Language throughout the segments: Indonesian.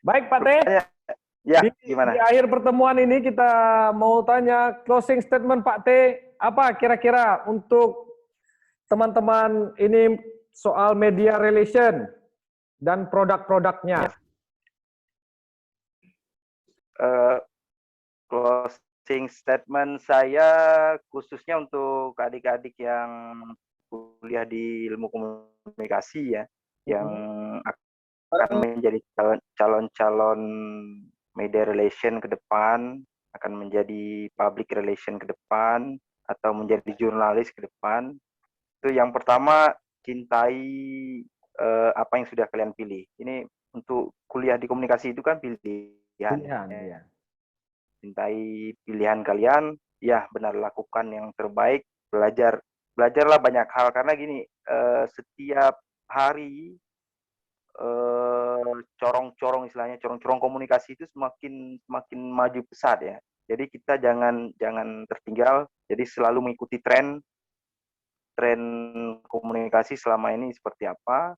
Baik, Pak T. Ya, Di gimana? akhir pertemuan ini kita mau tanya closing statement Pak T. Apa kira-kira untuk teman-teman ini soal media relation dan produk-produknya? Closing statement saya khususnya untuk adik-adik yang kuliah di ilmu komunikasi ya, yang akan menjadi calon-calon media relation ke depan, akan menjadi public relation ke depan, atau menjadi jurnalis ke depan. Itu yang pertama, cintai apa yang sudah kalian pilih. Ini untuk kuliah di komunikasi itu kan pilihan. Ya. Cintai pilihan kalian, ya benar, lakukan yang terbaik, belajarlah banyak hal, karena gini, setiap hari corong-corong komunikasi itu semakin maju pesat ya. Jadi kita jangan tertinggal, jadi selalu mengikuti tren komunikasi selama ini seperti apa,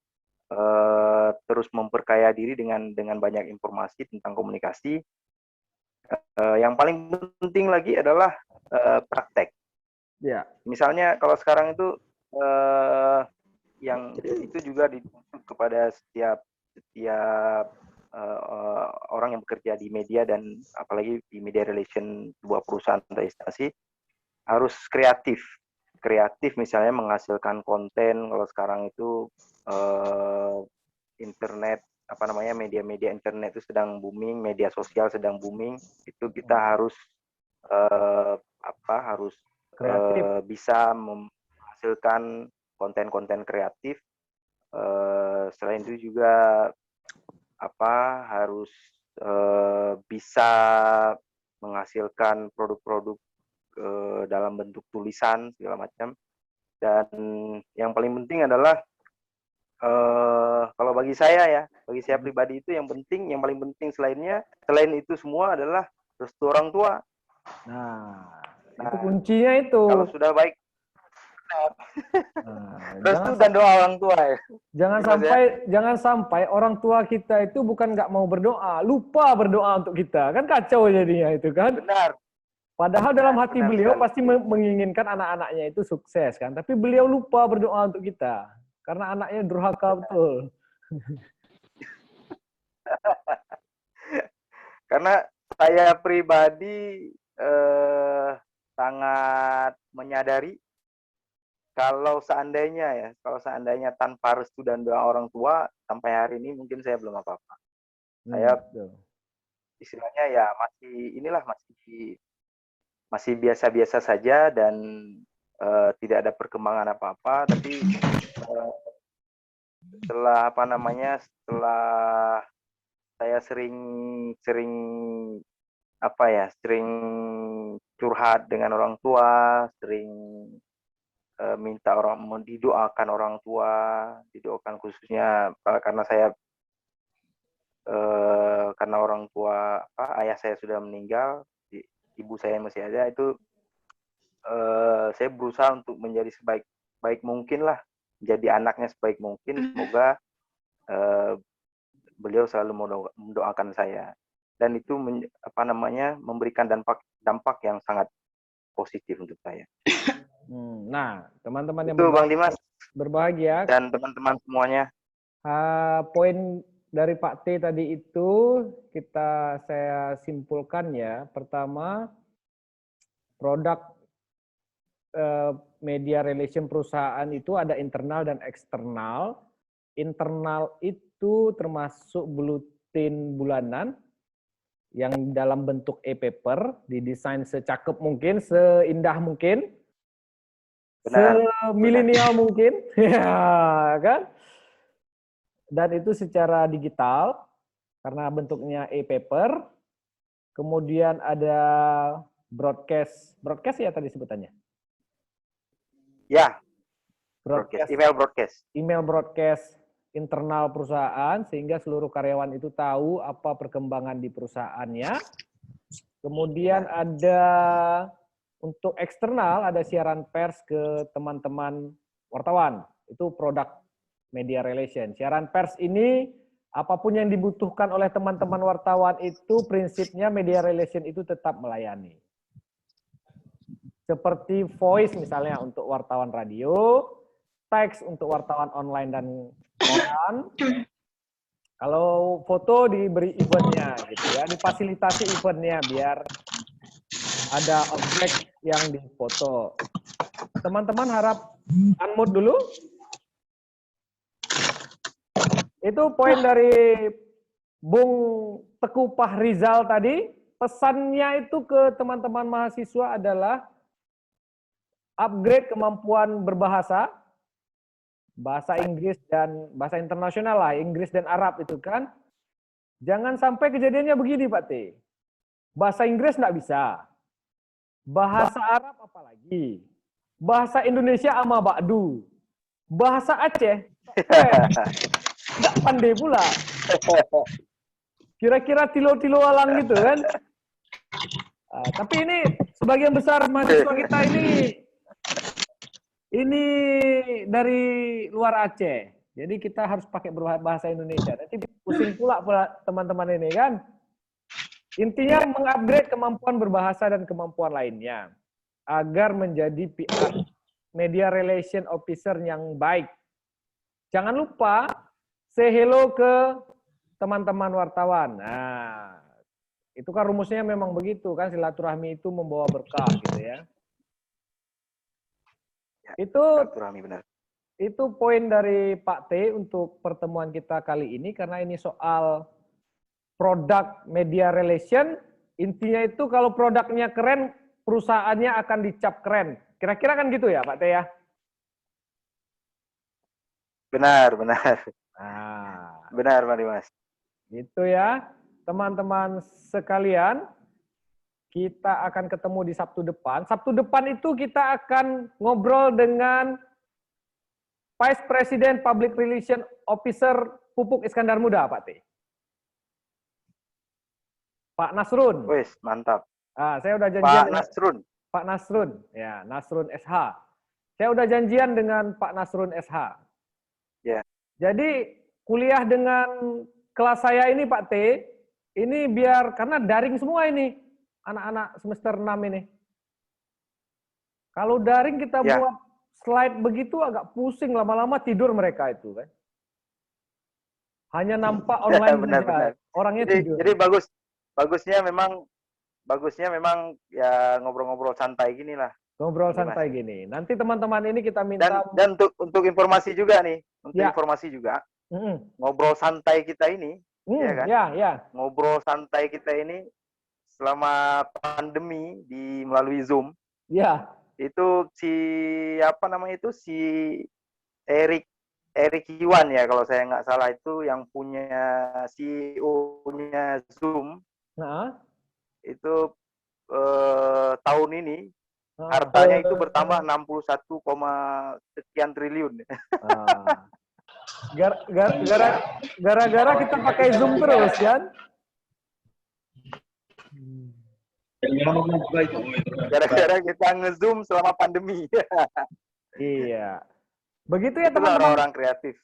terus memperkaya diri dengan banyak informasi tentang komunikasi. Yang paling penting lagi adalah praktek. Ya. Misalnya kalau sekarang itu yang itu juga dituntut kepada setiap orang yang bekerja di media, dan apalagi di media relation sebuah perusahaan atau instansi, harus kreatif misalnya menghasilkan konten. Kalau sekarang itu internet, media-media internet itu sedang booming, media sosial sedang booming, itu kita harus bisa menghasilkan konten-konten kreatif. Selain itu juga harus bisa menghasilkan produk-produk dalam bentuk tulisan segala macam. Dan yang paling penting adalah kalau bagi saya pribadi itu yang paling penting selain itu semua adalah restu orang tua. Nah, itu kuncinya itu. Kalau sudah baik, restu dan doa orang tua ya. Jangan sampai orang tua kita itu bukan nggak mau berdoa, lupa berdoa untuk kita, kan kacau jadinya itu kan. Benar. Padahal dalam hati beliau pasti menginginkan anak-anaknya itu sukses kan, tapi beliau lupa berdoa untuk kita karena anaknya durhaka betul. Karena saya pribadi sangat menyadari kalau seandainya tanpa restu dan doa orang tua, sampai hari ini mungkin saya belum apa-apa. Saya istilahnya ya masih biasa-biasa saja, dan tidak ada perkembangan apa-apa. Tapi setelah saya sering curhat dengan orang tua, sering minta didoakan orang tua, didoakan khususnya karena orang tua, ayah saya sudah meninggal, ibu saya masih ada. Itu saya berusaha untuk menjadi sebaik mungkin lah, menjadi anaknya sebaik mungkin. Semoga beliau selalu mendoakan saya, dan itu memberikan dampak yang sangat positif untuk saya. Nah, teman-teman yang Bang Dimas berbahagia dan teman-teman semuanya, poin dari Pak T tadi itu saya simpulkan ya. Pertama, produk media relation perusahaan itu ada internal dan eksternal. Internal itu termasuk buletin bulanan yang dalam bentuk e-paper, didesain secakep mungkin, seindah mungkin, semilenial mungkin, ya kan? Dan itu secara digital karena bentuknya e-paper. Kemudian ada broadcast ya tadi sebutannya. Ya, email broadcast internal perusahaan, sehingga seluruh karyawan itu tahu apa perkembangan di perusahaannya. Kemudian ada untuk eksternal, ada siaran pers ke teman-teman wartawan, itu produk media relation. Siaran pers ini apapun yang dibutuhkan oleh teman-teman wartawan itu prinsipnya media relation itu tetap melayani. Seperti voice misalnya untuk wartawan radio, teks untuk wartawan online dan koran. Kalau foto diberi eventnya gitu ya, difasilitasi eventnya biar ada objek yang difoto. Teman-teman harap unmute dulu. Itu poin dari Bung Teguh Fahrizal tadi. Pesannya itu ke teman-teman mahasiswa adalah upgrade kemampuan berbahasa, bahasa Inggris dan bahasa internasional lah, Inggris dan Arab itu kan. Jangan sampai kejadiannya begini Pak T. Bahasa Inggris nggak bisa. Bahasa Arab apalagi. Bahasa Indonesia ama bakdu. Bahasa Aceh, nggak pandai pula. Kira-kira tilo-tilo alang gitu kan. Tapi ini sebagian besar mahasiswa kita ini dari luar Aceh. Jadi kita harus pakai bahasa Indonesia. Nanti pusing pula teman-teman ini kan. Intinya mengupgrade kemampuan berbahasa dan kemampuan lainnya. Agar menjadi PR, media relation officer yang baik. Jangan lupa say hello ke teman-teman wartawan. Nah, itu kan rumusnya memang begitu kan, silaturahmi itu membawa berkah gitu ya. Itu poin dari Pak T untuk pertemuan kita kali ini, karena ini soal produk media relation. Intinya itu kalau produknya keren, perusahaannya akan dicap keren. Kira-kira kan gitu ya Pak T ya? Benar. Benar, Mas. Itu ya, teman-teman sekalian. Kita akan ketemu di Sabtu depan. Sabtu depan itu kita akan ngobrol dengan Vice President Public Relation Officer Pupuk Iskandar Muda, Pak T. Pak Nasrun. Wes, mantap. Saya udah janjian. Pak Nasrun. Ya, Nasrun SH. Saya udah janjian dengan Pak Nasrun SH. Ya. Jadi kuliah dengan kelas saya ini Pak T, ini biar karena daring semua ini. Anak-anak semester 6 ini. Kalau daring kita buat slide begitu agak pusing, lama-lama tidur mereka itu kan. Hanya nampak online benar. Orangnya tidur. Jadi bagusnya memang ya ngobrol-ngobrol santai gini lah. Ngobrol santai gini. Nanti teman-teman ini kita minta dan untuk informasi juga nih, informasi juga. Ngobrol santai kita ini, ya kan? Ya. Ngobrol santai kita ini selama pandemi melalui Zoom. Ya. Itu si Eric Yuan ya kalau saya nggak salah, itu yang punya CEO-nya Zoom. Itu tahun ini hartanya itu bertambah 61, sekian triliun. Gara-gara kita pakai Zoom terus kan? Gara-gara kita nge-Zoom selama pandemi. Iya. Begitu ya teman-teman. Orang kreatif.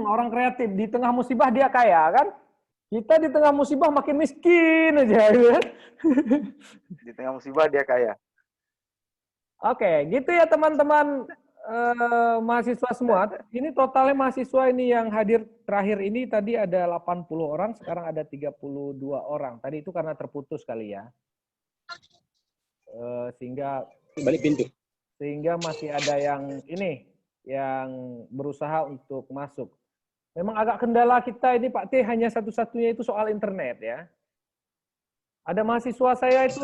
Orang kreatif. Di tengah musibah dia kaya kan? Kita di tengah musibah makin miskin aja. Kan? Di tengah musibah dia kaya. Oke, gitu ya teman-teman mahasiswa semua. Ini totalnya mahasiswa ini yang hadir terakhir ini tadi ada 80 orang, sekarang ada 32 orang. Tadi itu karena terputus kali ya. Sehingga balik pintu. Sehingga masih ada yang berusaha untuk masuk. Memang agak kendala kita ini Pak T, hanya satu-satunya itu soal internet ya. Ada mahasiswa saya itu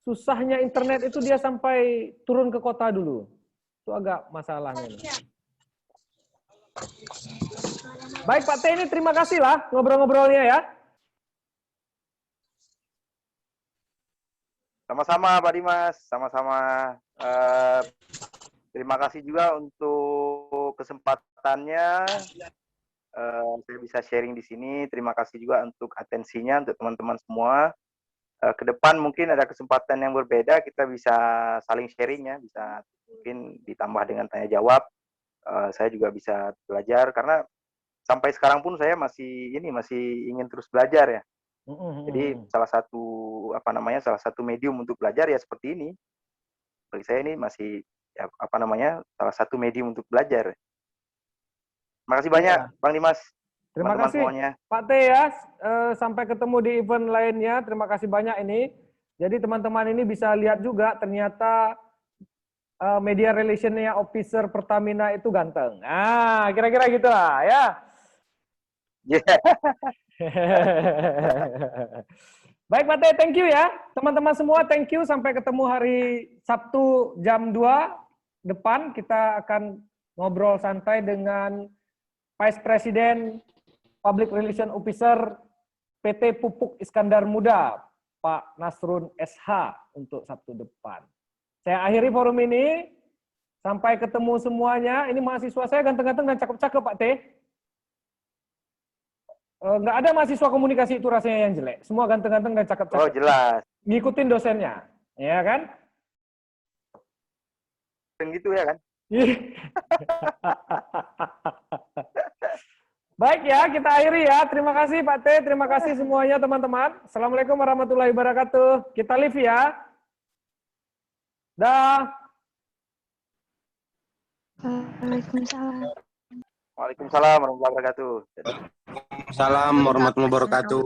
susahnya internet itu dia sampai turun ke kota dulu. Itu agak masalahnya. Baik Pak T, ini terima kasih lah ngobrol-ngobrolnya ya. Sama-sama Pak Dimas, sama-sama. Terima kasih juga untuk kesempatannya. Saya bisa sharing di sini. Terima kasih juga untuk atensinya untuk teman-teman semua. Ke depan mungkin ada kesempatan yang berbeda, kita bisa saling sharing ya, bisa mungkin ditambah dengan tanya jawab. Saya juga bisa belajar karena sampai sekarang pun saya masih ingin terus belajar ya. Jadi salah satu medium untuk belajar ya seperti ini. Bagi saya ini masih ya, salah satu medium untuk belajar. Makasih banyak Bang Dimas. Terima teman-teman kasih semuanya. Pak T ya. Sampai ketemu di event lainnya. Terima kasih banyak ini. Jadi teman-teman ini bisa lihat juga ternyata media relationnya officer Pertamina itu ganteng. Nah, kira-kira gitu lah ya. Yeah. Baik Pak T, thank you ya. Teman-teman semua, thank you. Sampai ketemu hari Sabtu jam 2 depan. Kita akan ngobrol santai dengan Vice President Public Relation Officer PT Pupuk Iskandar Muda, Pak Nasrun SH untuk Sabtu depan. Saya akhiri forum ini. Sampai ketemu semuanya. Ini mahasiswa saya ganteng-ganteng dan cakep-cakep Pak T. Nggak ada mahasiswa komunikasi itu rasanya yang jelek. Semua ganteng-ganteng dan cakep-cakep. Oh jelas. Ngikutin dosennya, ya kan? Gitu ya kan? Baik ya, kita akhiri ya. Terima kasih Pak T, terima kasih semuanya teman-teman. Assalamualaikum warahmatullahi wabarakatuh. Kita live ya. Dah. Waalaikumsalam. Waalaikumsalam warahmatullahi wabarakatuh. Salam warahmatullahi wabarakatuh.